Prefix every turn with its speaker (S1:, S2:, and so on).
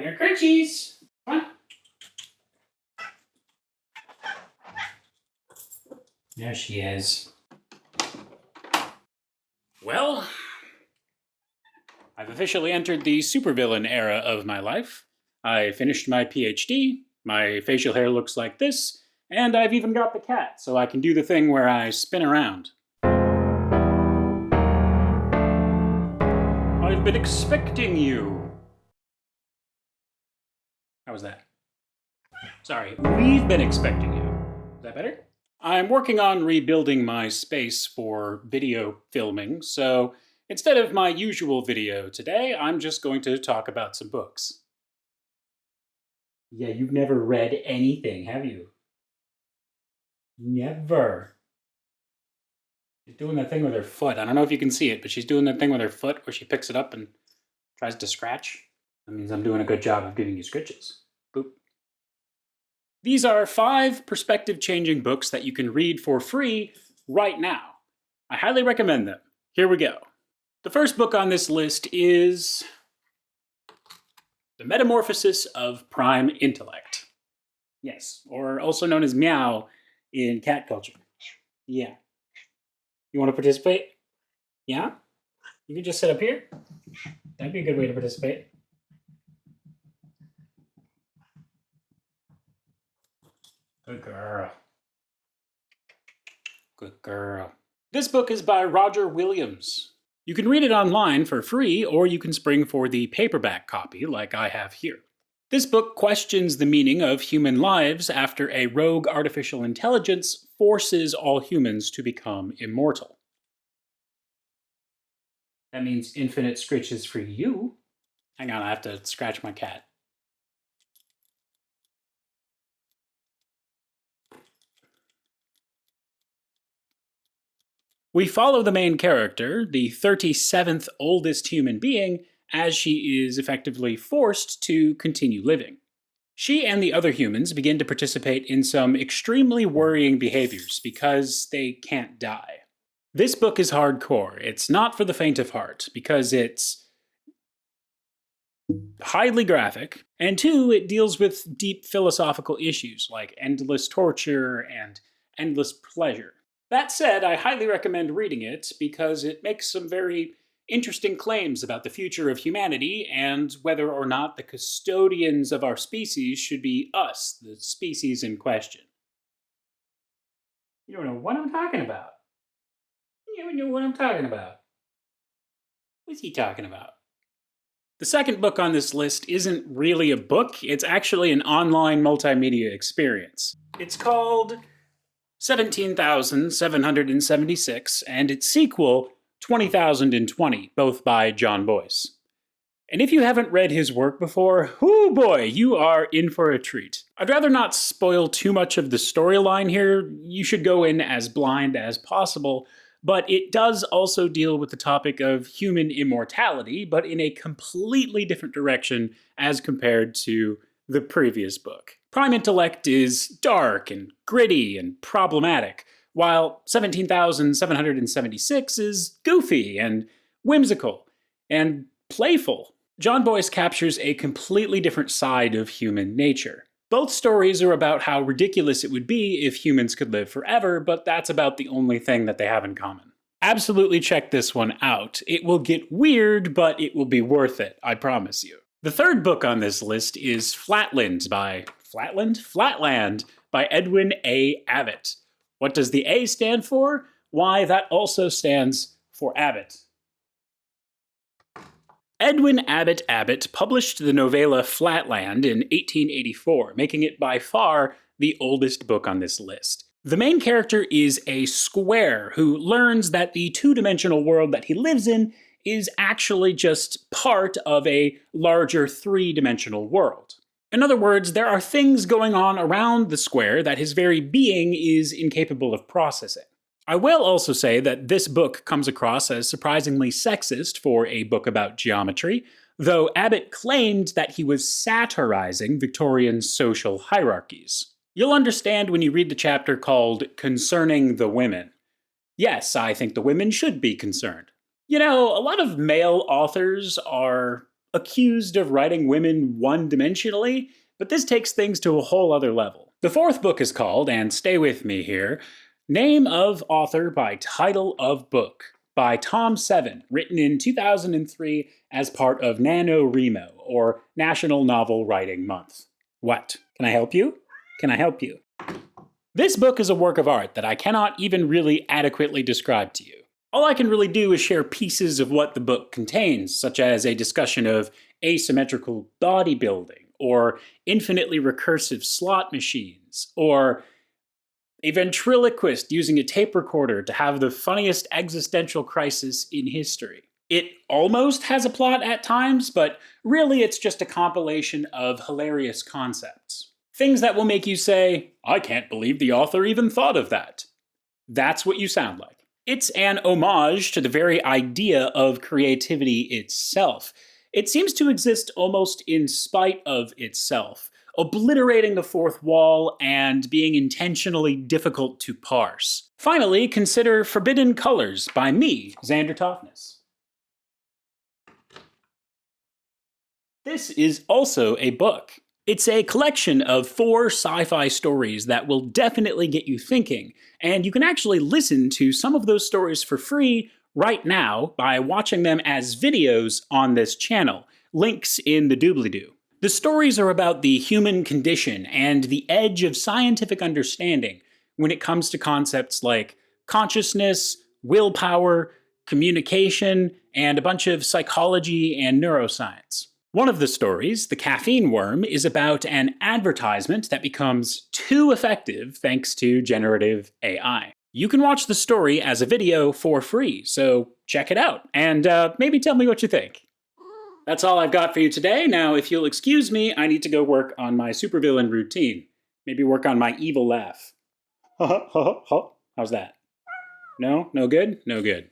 S1: your crunchies. Come on. There she is. Well, I've officially entered the supervillain era of my life. I finished my PhD, my facial hair looks like this, and I've even got the cat, so I can do the thing where I spin around. I've been expecting you. How was that? Sorry, we've been expecting you. Is that better? I'm working on rebuilding my space for video filming, so instead of my usual video today, I'm just going to talk about some books. Yeah, you've never read anything, have you? Never. She's doing that thing with her foot. I don't know if you can see it, but she's doing that thing with her foot where she picks it up and tries to scratch. That means I'm doing a good job of giving you scritches. Boop. These are 5 perspective-changing books that you can read for free right now. I highly recommend them. Here we go. The first book on this list is The Metamorphosis of Prime Intellect. Yes, or also known as Meow in cat culture. Yeah. You want to participate? Yeah? You can just sit up here. That'd be a good way to participate. Good girl. Good girl. This book is by Roger Williams. You can read it online for free, or you can spring for the paperback copy like I have here. This book questions the meaning of human lives after a rogue artificial intelligence forces all humans to become immortal. That means infinite scritches for you. Hang on, I have to scratch my cat. We follow the main character, the 37th oldest human being, as she is effectively forced to continue living. She and the other humans begin to participate in some extremely worrying behaviors because they can't die. This book is hardcore. It's not for the faint of heart, because it's highly graphic, and 2, it deals with deep philosophical issues like endless torture and endless pleasure. That said, I highly recommend reading it because it makes some very interesting claims about the future of humanity and whether or not the custodians of our species should be us, the species in question. You don't know what I'm talking about. You don't know what I'm talking about. What's he talking about? The second book on this list isn't really a book, it's actually an online multimedia experience. It's called 17,776, and its sequel, 20,020, both by John Boyce. And if you haven't read his work before, whoo boy, you are in for a treat. I'd rather not spoil too much of the storyline here. You should go in as blind as possible, but it does also deal with the topic of human immortality, but in a completely different direction as compared to the previous book. Prime Intellect is dark and gritty and problematic, while 17,776 is goofy and whimsical and playful. John Boyce captures a completely different side of human nature. Both stories are about how ridiculous it would be if humans could live forever, but that's about the only thing that they have in common. Absolutely check this one out. It will get weird, but it will be worth it, I promise you. The third book on this list is Flatland by Edwin A. Abbott. What does the A stand for? Why, that also stands for Abbott. Edwin Abbott published the novella Flatland in 1884, making it by far the oldest book on this list. The main character is a square who learns that the two-dimensional world that he lives in is actually just part of a larger three-dimensional world. In other words, there are things going on around the square that his very being is incapable of processing. I will also say that this book comes across as surprisingly sexist for a book about geometry, though Abbott claimed that he was satirizing Victorian social hierarchies. You'll understand when you read the chapter called Concerning the Women. Yes, I think the women should be concerned. You know, a lot of male authors are accused of writing women one-dimensionally, but this takes things to a whole other level. The fourth book is called, and stay with me here, Name of Author by Title of Book by Tom Seven, written in 2003 as part of NaNoWriMo, or National Novel Writing Month. What? Can I help you? Can I help you? This book is a work of art that I cannot even really adequately describe to you. All I can really do is share pieces of what the book contains, such as a discussion of asymmetrical bodybuilding, or infinitely recursive slot machines, or a ventriloquist using a tape recorder to have the funniest existential crisis in history. It almost has a plot at times, but really it's just a compilation of hilarious concepts. Things that will make you say, I can't believe the author even thought of that. That's what you sound like. It's an homage to the very idea of creativity itself. It seems to exist almost in spite of itself, obliterating the fourth wall and being intentionally difficult to parse. Finally, consider Forbidden Colors by me, Whitney Toftness. This is also a book. It's a collection of 4 sci-fi stories that will definitely get you thinking, and you can actually listen to some of those stories for free right now by watching them as videos on this channel. Links in the doobly-doo. The stories are about the human condition and the edge of scientific understanding when it comes to concepts like consciousness, willpower, communication, and a bunch of psychology and neuroscience. One of the stories, The Caffeine Worm, is about an advertisement that becomes too effective thanks to generative AI. You can watch the story as a video for free, so check it out, and maybe tell me what you think. That's all I've got for you today. Now, if you'll excuse me, I need to go work on my supervillain routine. Maybe work on my evil laugh. How's that? No? No good? No good.